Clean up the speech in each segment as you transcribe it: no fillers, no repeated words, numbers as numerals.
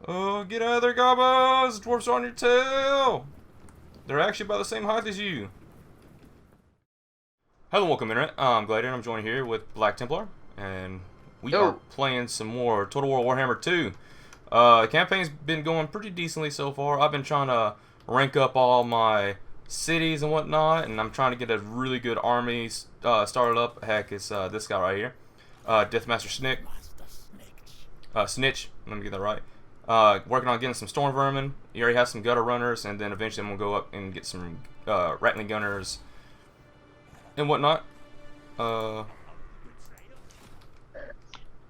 Oh, get out of there, Gobos! Dwarfs are on your tail! They're actually about the same height as you. Hello, welcome, Internet. I'm Gladiator. I'm joined here with Black Templar, and we are Yo, playing some more Total War Warhammer 2. The campaign's been going pretty decently so far. I've been trying to rank up all my cities and whatnot, and I'm trying to get a really good army started up. Heck, it's this guy right here, Deathmaster Snikch. Let me get that right. Working on getting some storm vermin. He already has some gutter runners, and then eventually I'm gonna go up and get some rattling gunners and whatnot. Uh,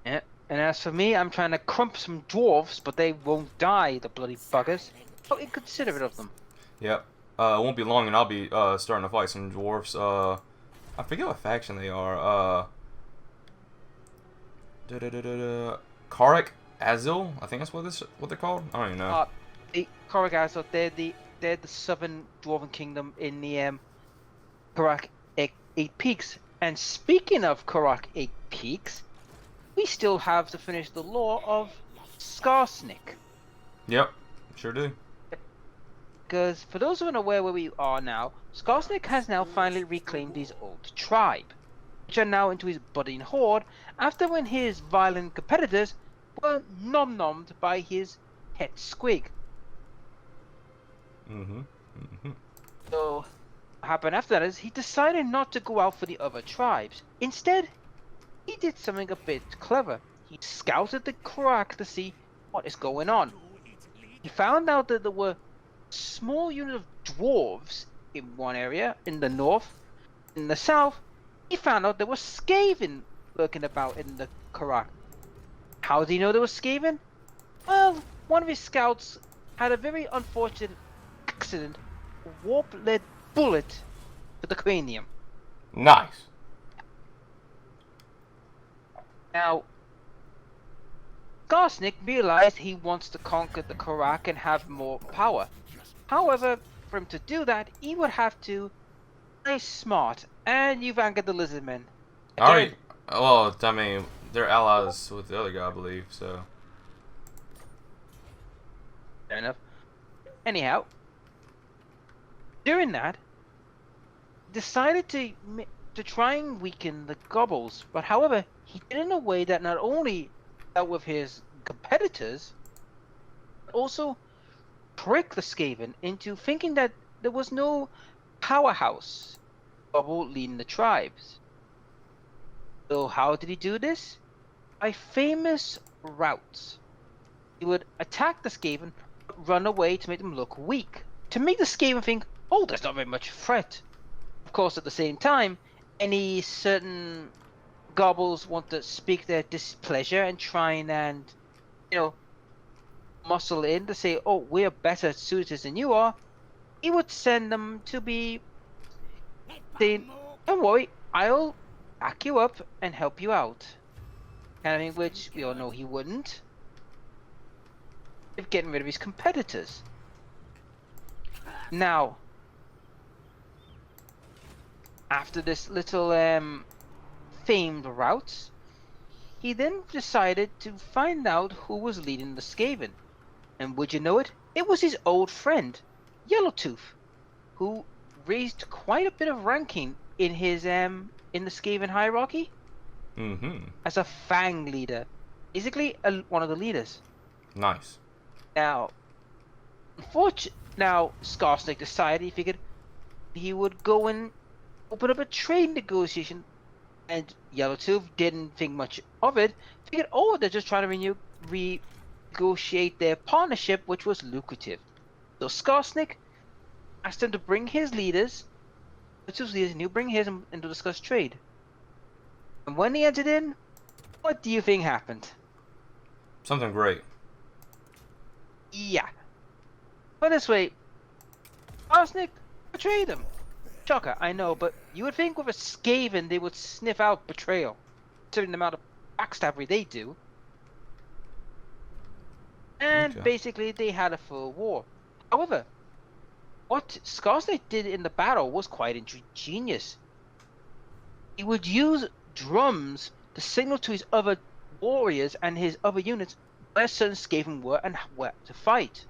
and as for me, I'm trying to crump some dwarves, but they won't die, the bloody buggers. How inconsiderate of them. yep. It won't be long, and I'll be starting to fight some dwarves. I forget what faction they are. Karak Azil, I think that's what they're called. I don't even know. The Korrigas, they're the southern dwarven kingdom in the Karak Eight Peaks. And speaking of Karak Eight Peaks, we still have to finish the lore of Snikch. Yep, sure do. Because for those who are unaware where we are now, Snikch has now finally reclaimed his old tribe, which are now into his budding horde after when his violent competitors were nom-nommed by his pet squig. So, what happened after that is he decided not to go out for the other tribes. Instead, he did something a bit clever. He scouted the crack to see what is going on. He found out that there were small unit of dwarves in one area in the north. In the south, he found out there was Skaven lurking about in the Karak. How did he know there was Skaven? Well, one of his scouts had a very unfortunate accident. A warp-led bullet to the cranium. Nice. Now, Snikch realized he wants to conquer the Karak and have more power. However, for him to do that, he would have to play smart, and you've angered the Lizardmen. Alright. Well, I mean, they're allies with the other guy, I believe. So. Fair enough. Anyhow, during that, decided to try and weaken the Gobbles, but however, he did it in a way that not only dealt with his competitors, but also tricked the Skaven into thinking that there was no powerhouse Gobble leading the tribes. So how did he do this? By famous routes. He would attack the Skaven, but run away to make them look weak, to make the Skaven think, oh, there's not very much threat. Of course, at the same time, any certain Gobbles want to speak their displeasure and try and, muscle in to say, oh, we're better suited than you are, he would send them to be saying, don't worry, I'll back you up and help you out. Kind of thing, which we all know he wouldn't. Of getting rid of his competitors. Now, after this little famed route, he then decided to find out who was leading the Skaven. And would you know it? It was his old friend, Yellowtooth, who raised quite a bit of ranking in his in the Skaven hierarchy. As a Fang leader, basically one of the leaders. Nice. Now, Snikch decided he figured he would go and open up a trade negotiation, and Yellowtooth didn't think much of it. Figured, oh, they're just trying to renegotiate their partnership, which was lucrative. So Snikch asked him to bring his leaders, and he'll bring his and to discuss trade. And when he entered in, what do you think happened? Something great. Yeah. Put it this way, Snikch betrayed him. Shocker, I know, but you would think with a Skaven they would sniff out betrayal, considering the amount of backstabbery they do. And Okay. basically they had a full war. However, what Snikch did in the battle was quite ingenious. He would use drums to signal to his other warriors and his other units, where certain Skaven were and where to fight.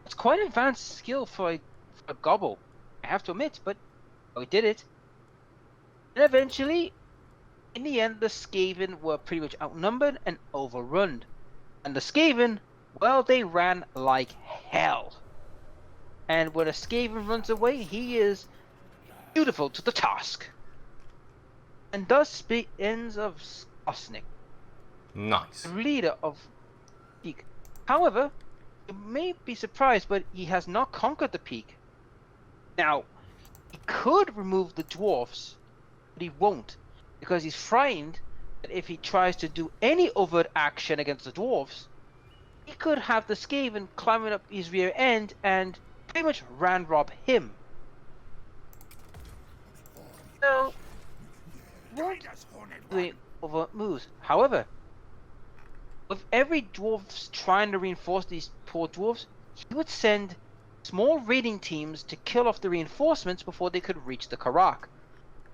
It's quite an advanced skill for a Gobo, I have to admit, but we did it. And eventually, in the end, the Skaven were pretty much outnumbered and overrun. And the Skaven, well, they ran like hell. And when a Skaven runs away, he is beautiful to the task. And thus ends of Snikch, Nice. the leader of Peak. However, you may be surprised, but he has not conquered the Peak. Now, he could remove the dwarfs, but he won't, because he's frightened that if he tries to do any overt action against the dwarfs, he could have the Skaven climbing up his rear end and pretty much rob him. So, he won't do any overt moves. However, with every dwarf trying to reinforce these poor dwarves, he would send small raiding teams to kill off the reinforcements before they could reach the Karak.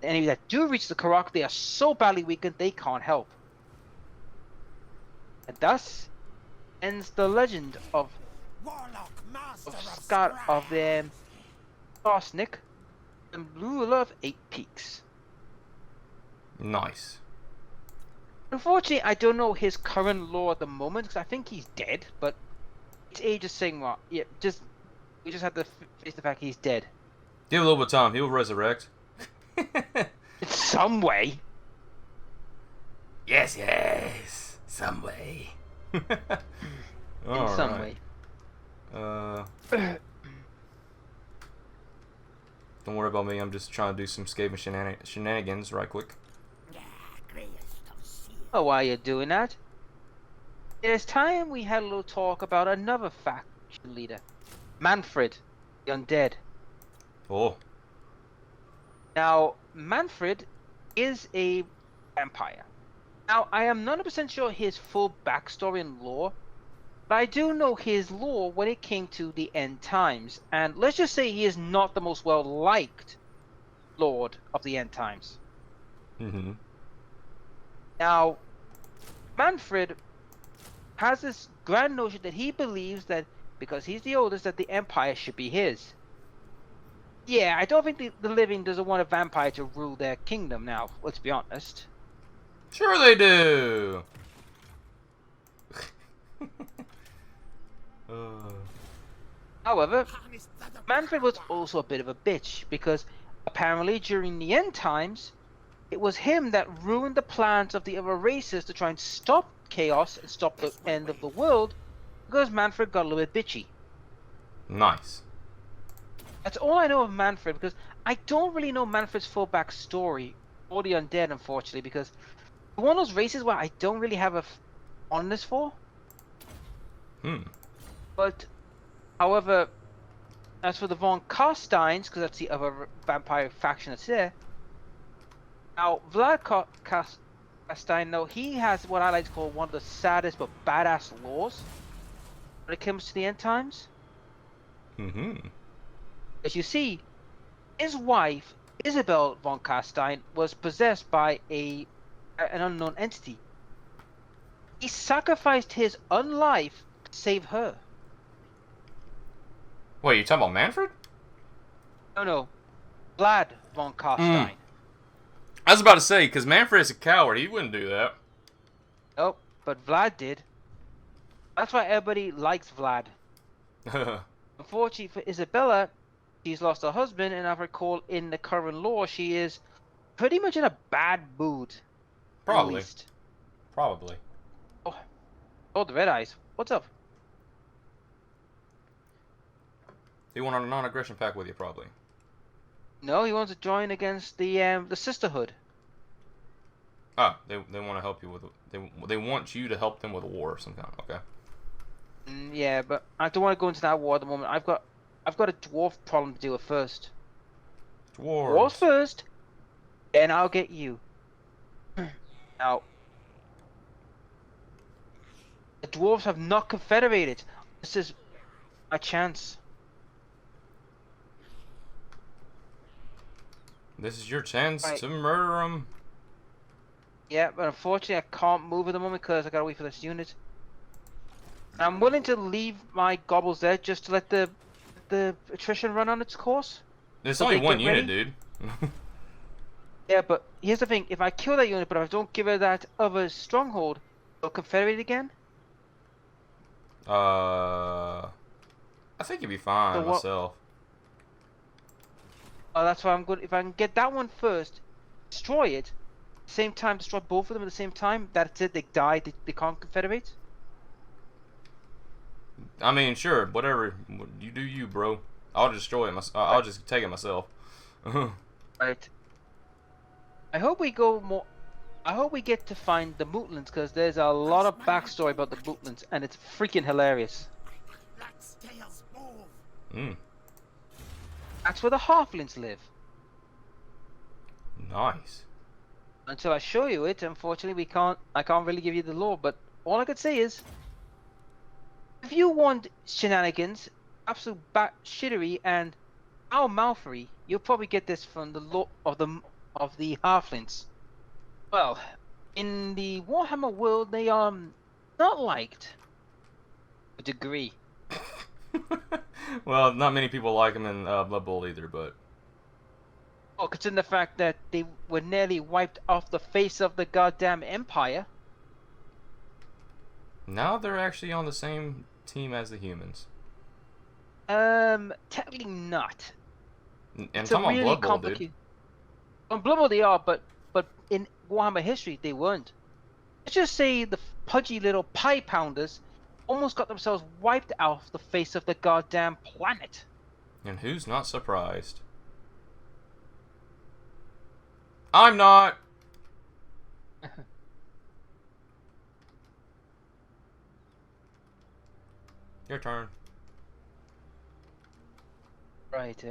The enemies that do reach the Karak, they are so badly weakened they can't help. And thus ends the legend of Snikch, the ruler of 8 peaks. Nice. Unfortunately, I don't know his current lore at the moment because I think he's dead. But it's age is saying what? Yeah, we just have to face the fact he's dead. Give a little bit of time. He'll resurrect. In some way. Yes, yes. Some way. In some way. Don't worry about me. I'm just trying to do some Skaven shenanigans right quick. Oh, why are you doing that? It is time we had a little talk about another faction leader, Manfred, the Undead. Oh. Now, Manfred is a vampire. Now, I am not 100% sure his full backstory and lore, but I do know his lore when it came to the end times. And let's just say he is not the most well-liked lord of the end times. Mm-hmm. Now, Manfred has this grand notion that he believes that because he's the oldest, that the empire should be his. Yeah, I don't think the living doesn't want a vampire to rule their kingdom now, let's be honest. Sure they do! However, Manfred was also a bit of a bitch, because apparently during the end times, it was him that ruined the plans of the other races to try and stop chaos and stop the end of the world, because Manfred got a little bit bitchy. Nice. That's all I know of Manfred, because I don't really know Manfred's full backstory, or the Undead, unfortunately, because it's one of those races where I don't really have a fondness for. But, however, as for the Von Carsteins, because that's the other vampire faction that's there, now, Vlad Carstein, though, he has what I like to call one of the saddest but badass laws when it comes to the end times. Mm-hmm. As you see, his wife, Isabel von Carstein, was possessed by an unknown entity. He sacrificed his own life to save her. Wait, you talking about Manfred? No. Vlad von Carstein. I was about to say, because Manfred is a coward. He wouldn't do that. Nope, but Vlad did. That's why everybody likes Vlad. Unfortunately for Isabella, she's lost her husband, and if I recall in the current lore, she is pretty much in a bad mood. Probably. At least. Probably. Oh, the red eyes. What's up? He went on a non-aggression pact with you, probably. No, he wants to join against the Sisterhood. Ah, they want to help you with they want you to help them with a war of some kind. Okay. Yeah, but I don't want to go into that war at the moment. I've got a dwarf problem to deal with first. Dwarves first, then I'll get you. Now, the dwarves have not confederated. This is my chance. This is your chance Right. to murder them. Yeah, but unfortunately I can't move at the moment because I gotta wait for this unit. I'm willing to leave my gobbles there just to let the attrition run on its course. It's So only they one get unit, ready? dude. Yeah, but here's the thing: if I kill that unit, but if I don't give her that other stronghold, it'll confederate again. I think you'd be fine So what? myself. That's why I'm good. If I can get that one first, destroy it, same time destroy both of them at the same time. That's it. They die. They can't confederate. I mean, sure, whatever you do, you bro. I'll destroy it. I'll just take it myself. Right. I hope we go more. I hope we get to find the Mootlands because there's a lot of backstory about the Mootlands and it's freaking hilarious. Mm, That's where the Halflings live. nice. Until I show you it, unfortunately, we can't. I can't really give you the lore. But all I could say is, if you want shenanigans, absolute shittery and our mouthy, you'll probably get this from the lore of the Halflings. Well, in the Warhammer world, they are not liked to a degree. Well, not many people like him in Blood Bowl either, but Well, considering the fact that they were nearly wiped off the face of the goddamn empire. now they're actually on the same team as the humans. Technically not. And It's talking a about really Blood Bowl, dude. complicated. On Blood Bowl they are, but in Warhammer history they weren't. Let's just say the pudgy little pie pounders almost got themselves wiped off the face of the goddamn planet. And who's not surprised? I'm not. Your turn. Right.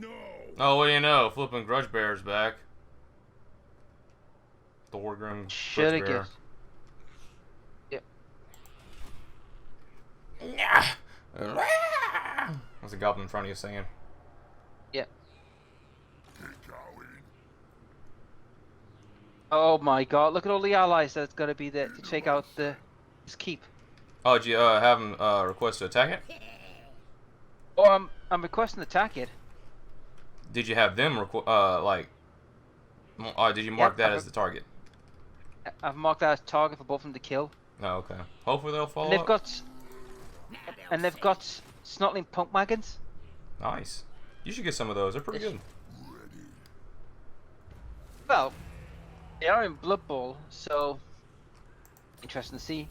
No. Oh, what do you know? Flipping Grudge Bear's back. Thorgrim Should Grudge have Bear. guessed. Yep. There's a goblin in front of you saying. Yep. Get going. Oh my god! Look at all the allies that's gonna be there to take out this keep. Oh, did you have him request to attack it? Oh, I'm requesting to attack it. Did you have them did you mark Yep, that as the target? I've marked that as target for both of them to kill. Oh, okay. Hopefully they'll follow And they've up. got snotling punk wagons. Nice. You should get some of those. They're pretty good. Ready. Well, they are in Blood Bowl, so interesting to see.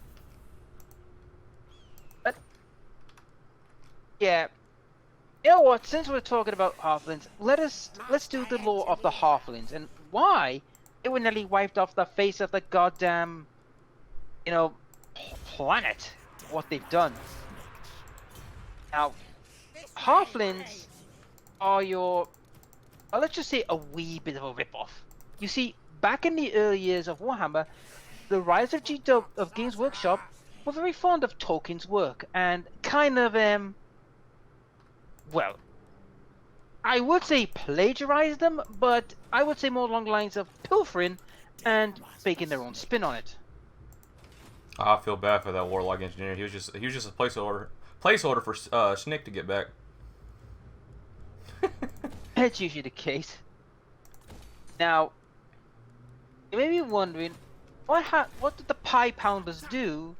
But yeah, you know what? Since we're talking about halflings, let's do the lore of the halflings and why they were nearly wiped off the face of the goddamn, planet. What they've done. Now, halflings are let's just say a wee bit of a ripoff. You see, back in the early years of Warhammer, the rise of of Games Workshop were very fond of Tolkien's work and kind of well, I would say plagiarized them, but I would say more along the lines of pilfering and making their own spin on it. I feel bad for that warlock engineer. He was just a placeholder for Snikch to get back. That's usually the case. Now, you may be wondering, what did the pie pounders do,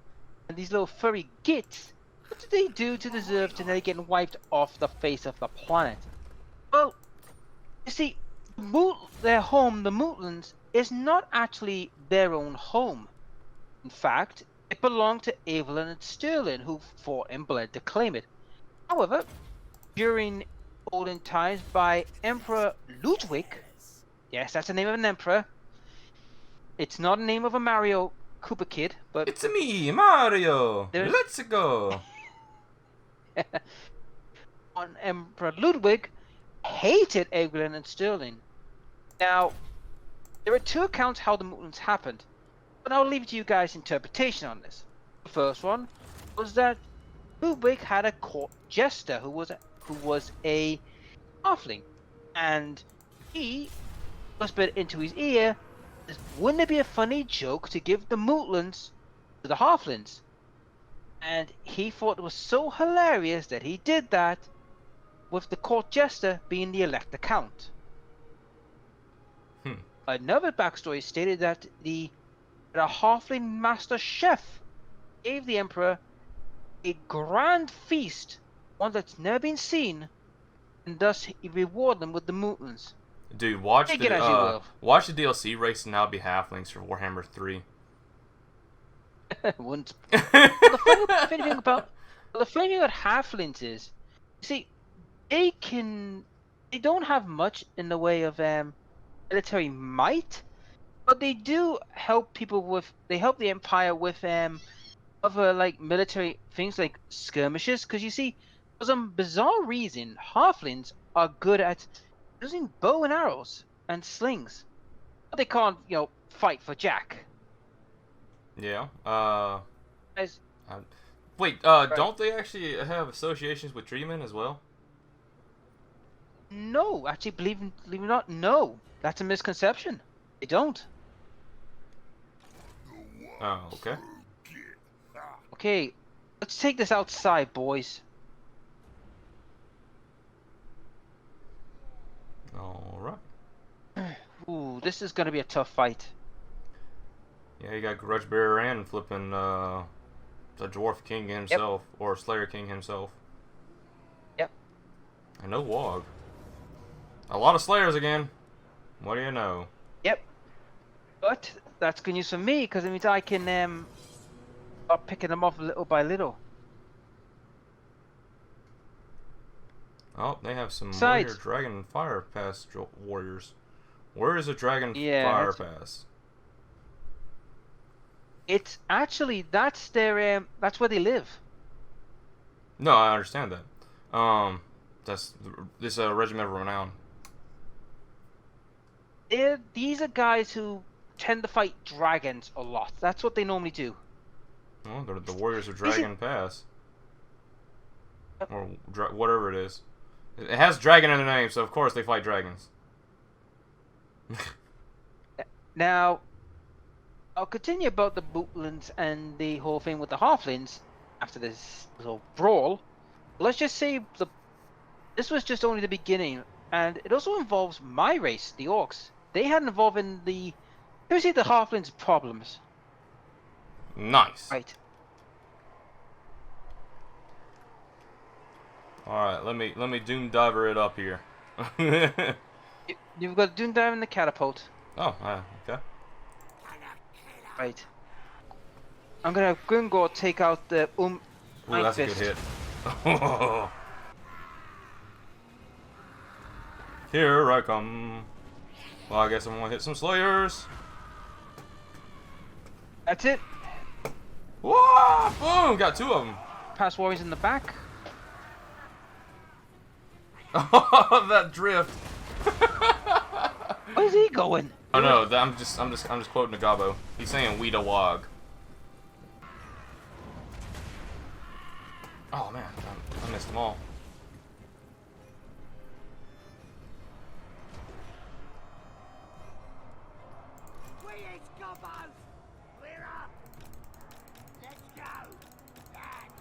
and these little furry gits, what did they do to deserve to nearly get wiped off the face of the planet? Well, you see, their home, the Mootlands, is not actually their own home. In fact, it belonged to Evelyn and Sterling, who fought and bled to claim it. However, during olden times by Emperor Ludwig, yes, that's the name of an emperor. It's not the name of a Mario Koopa kid, but It's me, Mario. There's- Let's go. on Emperor Ludwig hated Evelyn and Sterling. Now, there are two accounts how the Mootlands happened, but I'll leave it to you guys' interpretation on this. The first one was that Ludwig had a court jester who was a halfling, and he whispered into his ear, "Wouldn't it be a funny joke to give the Mootlands to the halflings?" And he thought it was so hilarious that he did that, with the court jester being the elector count. Another backstory stated that the halfling master chef gave the emperor a grand feast, one that's never been seen, and thus he rewarded them with the mootlands. Dude, Take it as you will. watch the DLC race and now be halflings for Warhammer 3. Wouldn't. The funny thing about halflings is, you see, they don't have much in the way of military might, but they do help they help the empire with other like military things like skirmishes. Because you see, for some bizarre reason, halflings are good at using bow and arrows and slings, but they can't, fight for jack. Yeah. As Wait. Don't they actually have associations with treemen as well? No, actually, believe it or not, no. That's a misconception. They don't. Oh, okay. Okay, let's take this outside, boys. Alright. Ooh, this is gonna be a tough fight. Yeah, you got Grudge Bearer and flipping the Dwarf King himself, or Slayer King himself. Yep. And no Wog. A lot of Slayers again. What do you know? Yep. But that's good news for me, because it means I can start picking them off little by little. Oh, they have some Besides- warrior Dragon Fire Pass warriors. Where is a Dragon Yeah, Fire that's- Pass? It's actually that's their that's where they live. No, I understand that. That's this Regiment of Renown. These are guys who tend to fight dragons a lot. That's what they normally do. Well, they're the Warriors of Dragon Pass. Or whatever it is. It has dragon in the name, so of course they fight dragons. Now, I'll continue about the Bootlands and the whole thing with the Halflings after this little brawl. Let's just say this was just only the beginning, and it also involves my race, the Orcs. They had involved in the Halflings' problems. Nice. Right. Alright, let me Doom Diver it up here. You've got Doom Dive in the catapult. Oh, okay. Right. I'm gonna have Grimgor take out the Ooh, that's a good Fist. hit. Here I come. Well, I guess I'm gonna hit some Slayers. That's it. Whoa! Boom! Got two of them. Pass warriors in the back. Oh, that drift. Where's he going? Oh no, I'm just quoting the Gobo. He's saying "we da wog." Oh man, I missed them all. We is Gobos! We're up! Let's go! Lad!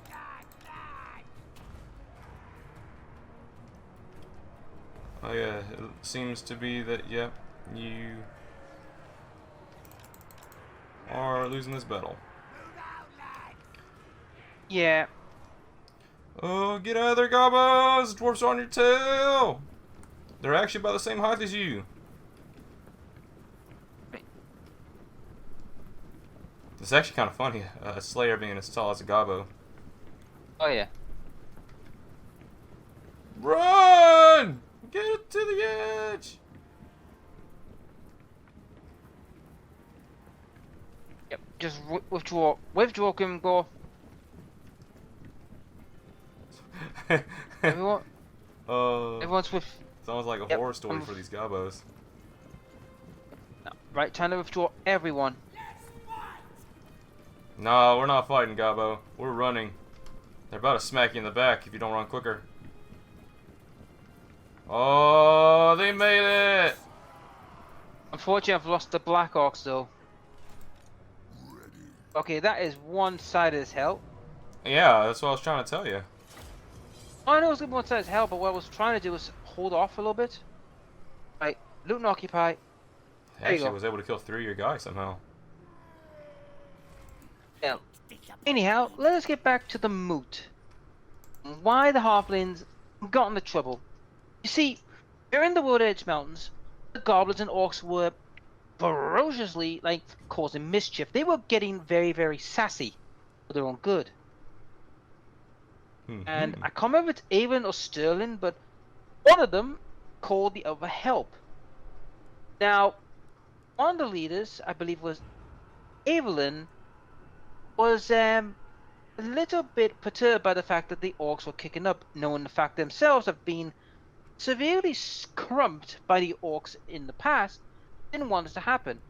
Oh yeah, it seems to be that, yep, you are losing this battle. Yeah. Oh, get out of there, Gobos! Dwarfs are on your tail! They're actually about the same height as you. It's actually kind of funny, a Slayer being as tall as a Gobbo. Oh yeah. Run! Get it to the edge! Yep. Just withdraw. Withdraw, Grimgor. Everyone. Everyone's with. Sounds like a Yep, horror story for these Gobbos. No, right, time to withdraw everyone. No, we're not fighting, Gobbo. We're running. They're about to smack you in the back if you don't run quicker. Oh, they made it! Unfortunately, I've lost the Black Orcs though. Okay, that is one side as hell. Yeah, that's what I was trying to tell you. I know it was going to be one side as hell, but what I was trying to do was hold off a little bit. Right, loot and occupy. There you Actually, go. was able to kill 3 of your guys somehow. Yeah. Anyhow, let us get back to the moot. Why the halflings got into trouble. You see, during the Wood Edge Mountains, the goblins and orcs were ferociously, like, causing mischief. They were getting very, very sassy for their own good. And I can't remember if it's Avon or Sterling, but one of them called the other help. Now, one of the leaders, I believe was Evelyn, was a little bit perturbed by the fact that the orcs were kicking up, knowing the fact themselves have been severely scrumped by the orcs in the past. Didn't want this to happen.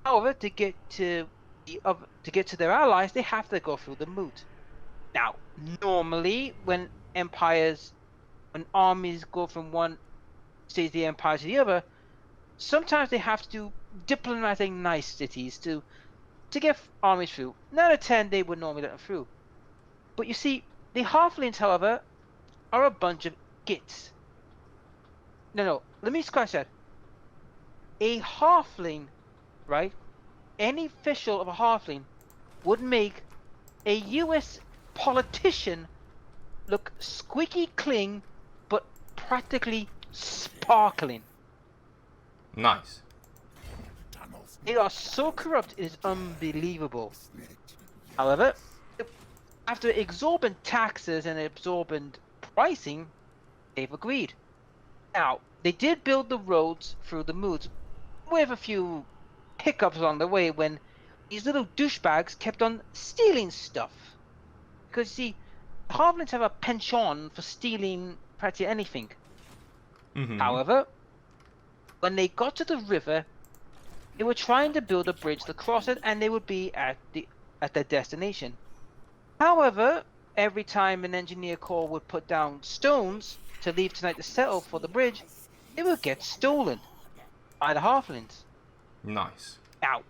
However, to get to their allies, they have to go through the moot. Now, normally, when armies go from one state of the empire to the other, sometimes they have to do diplomatic niceties to get armies through. 9 out of 10, they would normally let them through. But you see, the halflings, however, are a bunch of gits. No, let me scratch that. A halfling, right? Any official of a halfling would make a US politician look squeaky clean, but practically sparkling. Nice. They are so corrupt, it is unbelievable. However, after exorbitant taxes and exorbitant pricing, they've agreed. Now, they did build the roads through the moods, with a few hiccups along the way when these little douchebags kept on stealing stuff. Because, you see, halflings have a penchant for stealing practically anything. However, when they got to the river, they were trying to build a bridge to cross it, and they would be at their destination. However, every time an engineer corps would put down stones to leave tonight to settle for the bridge, it would get stolen by the halflings. Nice. Now,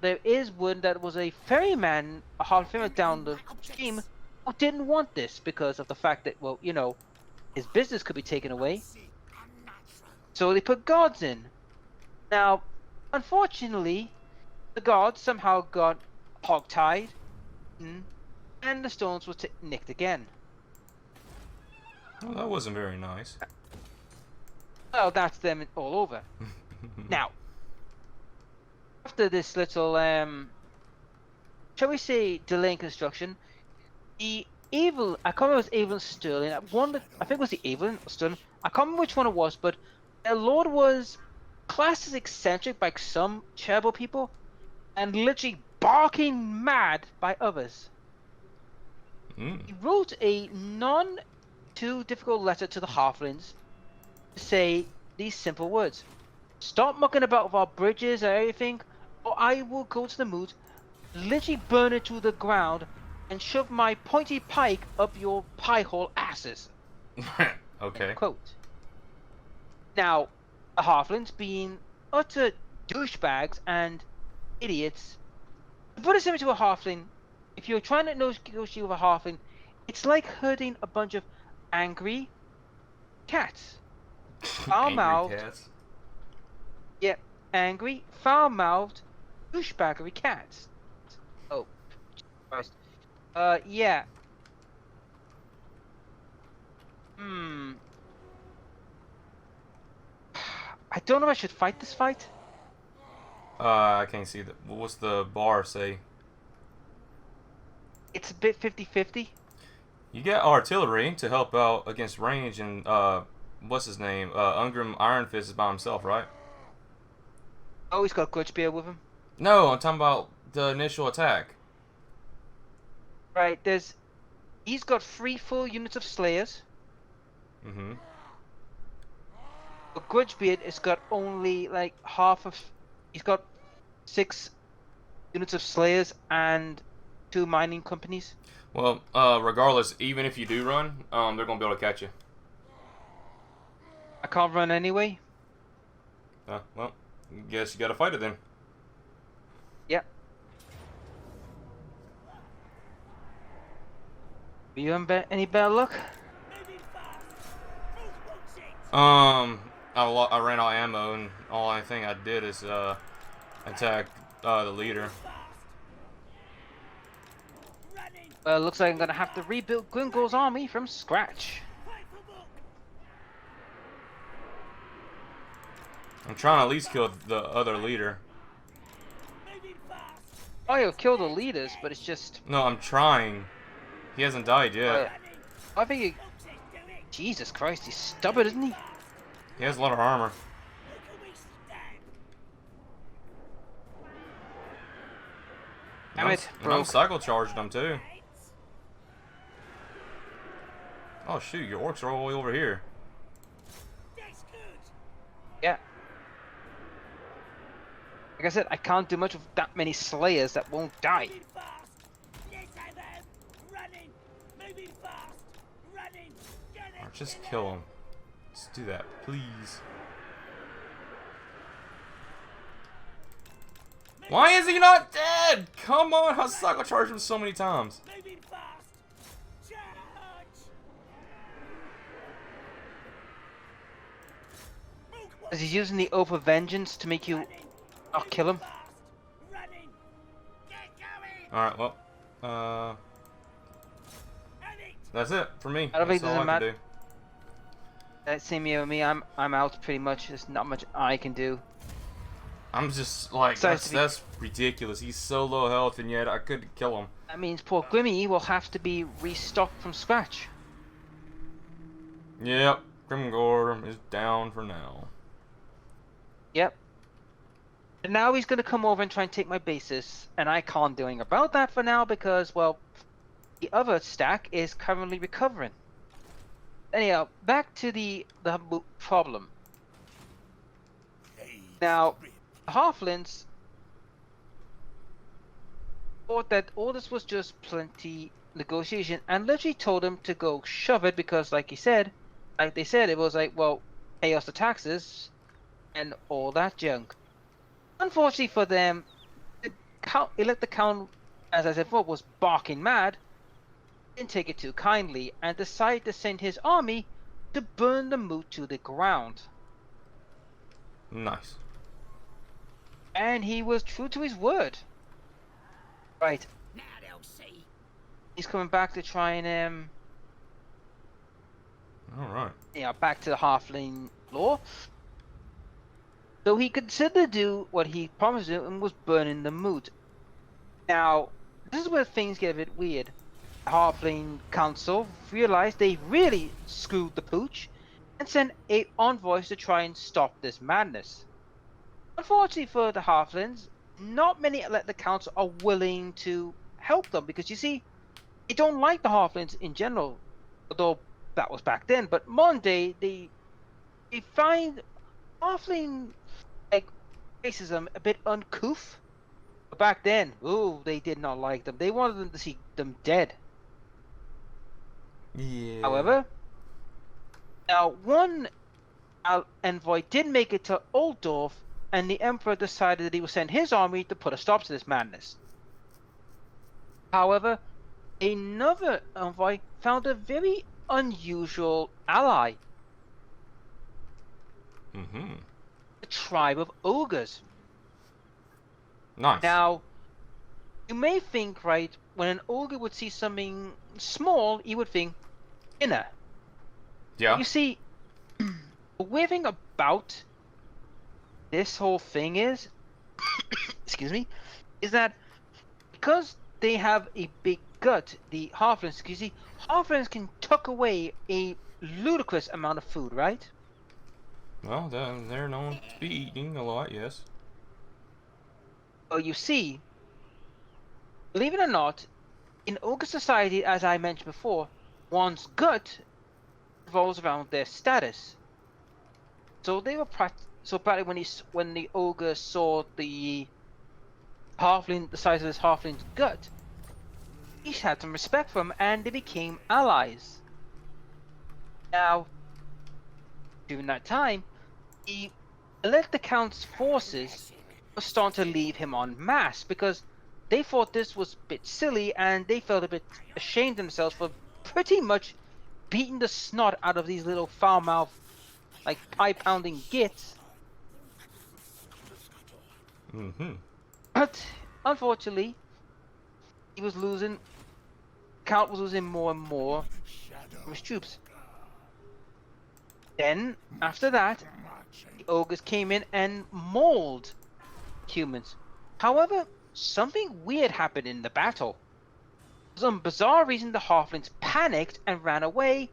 there is one that was a ferryman, a halfling down the stream, who didn't want this because of the fact that, well, you know, his business could be taken away. So they put guards in. Now, unfortunately, the guards somehow got hogtied, and the stones were nicked again. Well, that wasn't very nice. Well, that's them all over. Now, after this little, shall we say, delay in construction, I can't remember if it was Evelyn Sterling, I think it was the Evelyn Sterling, I can't remember which one it was, but their lord was classed as eccentric by some charitable people, and literally barking mad by others. He wrote a non-too-difficult letter to the halflings to say these simple words: "Stop mucking about with our bridges and everything, or I will go to the moot, literally burn it to the ground, and shove my pointy pike up your piehole asses." Okay. Quote. Now, the halflings, being utter douchebags and idiots, to put it simply to a halfling, if you're trying to negotiate with a halfling, it's like herding a bunch of angry cats. Foul-mouthed. Angry cats. Yeah, angry, foul-mouthed, douchebaggery cats. Oh, Christ. Yeah. I don't know if I should fight this fight. I can't see that. What's the bar say? It's a bit 50-50. You get artillery to help out against range, and what's his name? Ungrim Iron Fist is by himself, right? Oh, he's got Grudge Beard with him. No, I'm talking about the initial attack. Right, he's got 3 full units of Slayers. But Grudgebeard has got only like he's got 6 units of Slayers and 2 mining companies. Well, regardless, even if you do run, they're gonna be able to catch you. I can't run anyway. Well, guess you gotta fight it then. Yep. You having any better luck? I ran out of ammo, and all I think I did is attack the leader. Well, looks like I'm gonna have to rebuild Grimgor's army from scratch. I'm trying to at least kill the other leader. Oh, you'll kill the leaders, but it's just. No, I'm trying. He hasn't died yet. I think he... Jesus Christ, he's stubborn, isn't he? He has a lot of armor. Damn it, And I'm broke. cycle charged him too. Oh shoot, your orcs are all the way over here. Yeah. Like I said, I can't do much with that many slayers that won't die. Or just kill him. Let's do that, please. Why is he not dead? Come on, I cycle charged him so many times. Is he using the Oath of Vengeance to make you not kill him? Alright, well, that's it for me. I don't think That's it all doesn't I can matter. do. That same here with me. I'm out pretty much. There's not much I can do. I'm just like, Besides that's ridiculous. He's so low health and yet I couldn't kill him. That means poor Grimmy will have to be restocked from scratch. Yep, Grimgor is down for now. Yep. And now he's going to come over and try and take my bases, and I can't do anything about that for now because, well, the other stack is currently recovering. Anyhow, back to the problem. Now, the Halflings thought that all this was just plenty negotiation and literally told him to go shove it because, like they said, it was like, well, pay us the taxes and all that junk. Unfortunately for them, the count, as I said before, was barking mad, didn't take it too kindly, and decided to send his army to burn the moot to the ground. Nice. And he was true to his word. Right. Now they'll see. He's coming back to try and Alright. back to the halfling law. So he considered to do what he promised to and was burning the moot. Now, this is where things get a bit weird. The halfling council realized they really screwed the pooch and sent 8 envoys to try and stop this madness. Unfortunately for the halflings, not many at the council are willing to help them because you see, they don't like the halflings in general, although that was back then. But modern day, they find halfling racism a bit uncouth. But back then, ooh, they did not like them. They wanted them to see them dead. Yeah. However, now one envoy did make it to Oldorf, and the emperor decided that he would send his army to put a stop to this madness. However, another envoy found a very unusual ally. Mm-hmm. The tribe of ogres. Nice. Now, you may think, right, when an ogre would see something small, he would think dinner. Yeah. You see, the weird thing about this whole thing is, excuse me, is that because they have a big gut, the halflings, you see, halflings can tuck away a ludicrous amount of food, right? Well, they're known to be eating a lot, yes. Well, you see, believe it or not, in ogre society, as I mentioned before, one's gut revolves around their status. So they were practically when the ogre saw the halfling, the size of this halfling's gut, he had some respect for him, and they became allies. Now, during that time, the Elector Count's forces were starting to leave him en masse because they thought this was a bit silly and they felt a bit ashamed of themselves for pretty much beating the snot out of these little foul mouth, like pie pounding gits. But unfortunately, he was losing. Count was losing more and more of his troops. Then, after that, the ogres came in and mauled humans. However, something weird happened in the battle. For some bizarre reason, the halflings panicked and ran away,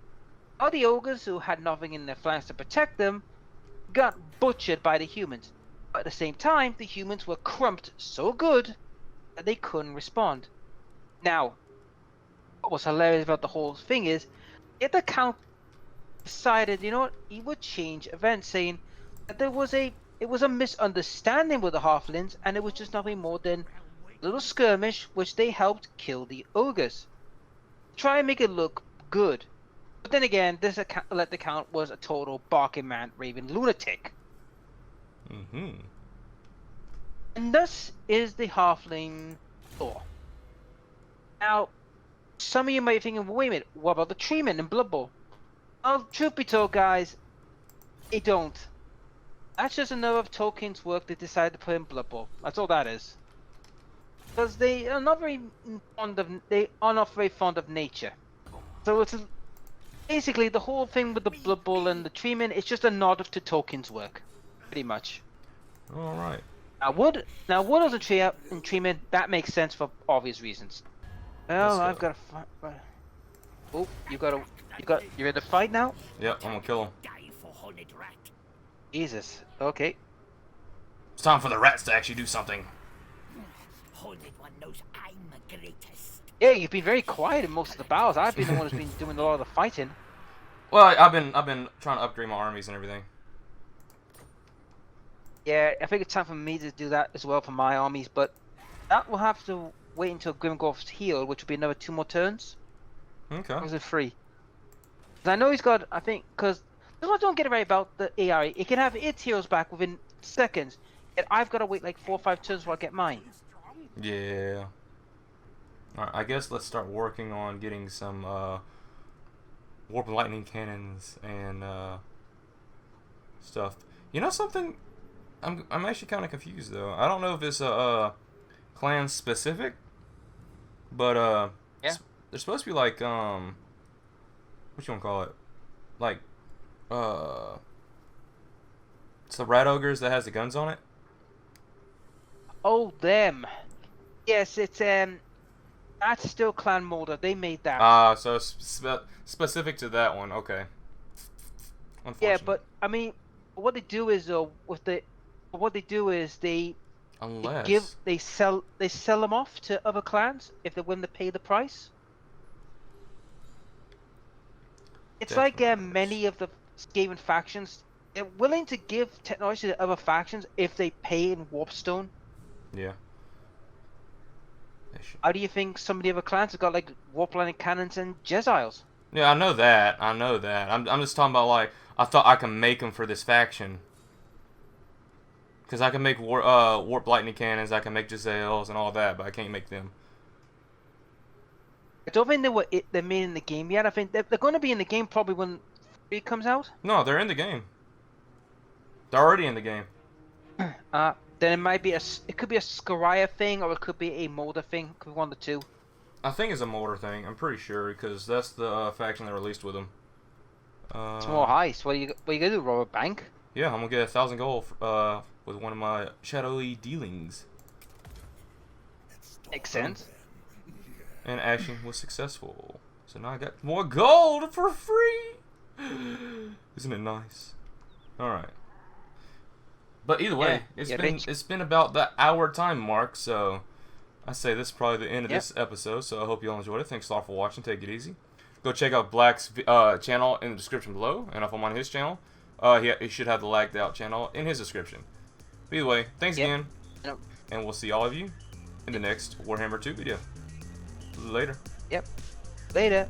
while the ogres, who had nothing in their flanks to protect them, got butchered by the humans. But at the same time, the humans were crumped so good that they couldn't respond. Now, what was hilarious about the whole thing is, yet the Count decided, you know what, he would change events, saying that it was a misunderstanding with the halflings, and it was just nothing more than a little skirmish which they helped kill the ogres. Try and make it look good. But then again, this let the Count was a total barking man, raving lunatic. And thus is the halfling lore. Now, some of you might be thinking, well, wait a minute, what about the treemen in Blood Bowl? Well, truth be told, guys, they don't. That's just another of Tolkien's work they decided to put in Blood Bowl. That's all that is. Because they are not very fond of nature. So it's basically the whole thing with the Blood Bowl and the treemen. It's just a nod to Tolkien's work, pretty much. All right. Wood as a tree and treeman, that makes sense for obvious reasons. Well, I've got to fight. Oh, you're in the fight now? Yep, I'm gonna kill him. Jesus. Okay. It's time for the rats to actually do something. Yeah, you've been very quiet in most of the battles. I've been the one who's been doing a lot of the fighting. Well, I've been trying to upgrade my armies and everything. Yeah, I think it's time for me to do that as well for my armies, but that will have to wait until Grimgor's healed, which will be another 2 more turns. Okay. Or is it 3? Because I know he's got, I think, because I don't get it right about the AI. It can have its heals back within seconds, and I've got to wait like 4 or 5 turns before I get mine. Yeah. Alright, I guess let's start working on getting some warp lightning cannons and stuff. You know something? I'm actually kind of confused though. I don't know if it's clan specific, but yeah, they're supposed to be like what you want to call it? Like it's the rat ogres that has the guns on it. Oh, them. Yes, it's that's still Clan Molder. They made that. So it's specific to that one. Okay. Yeah, but I mean, what they do is they sell them off to other clans if they're willing to pay the price. It's like many of the Skaven factions, they're willing to give technology to other factions if they pay in Warpstone. Yeah. How do you think some of the other clans have got like warp lightning cannons and Jeziles? Yeah, I know that. I'm just talking about like I thought I can make them for this faction. Because I can make warp lightning cannons, I can make Jezails and all that, but I can't make them. I don't think they're made in the game yet. I think they're going to be in the game probably when 3 comes out. No, they're in the game. They're already in the game. Then it might be it could be a Scaraya thing, or it could be a Molder thing. It could be one of the 2. I think it's a Molder thing. I'm pretty sure because that's the faction they released with them. It's more heist. What are you gonna do? Rob a bank? Yeah, I'm gonna get 1,000 gold with one of my shadowy dealings. Makes sense. And Ashing was successful, so now I got more gold for free. Isn't it nice? All right. But either way, it's been about the hour time mark, so I say this is probably the end of this episode. So I hope you all enjoyed it. Thanks a lot for watching. Take it easy. Go check out Black's channel in the description below, and if I'm on his channel, he should have the lagged out channel in his description. But either way, thanks again, and we'll see all of you in the next Warhammer 2 video. Later. Later.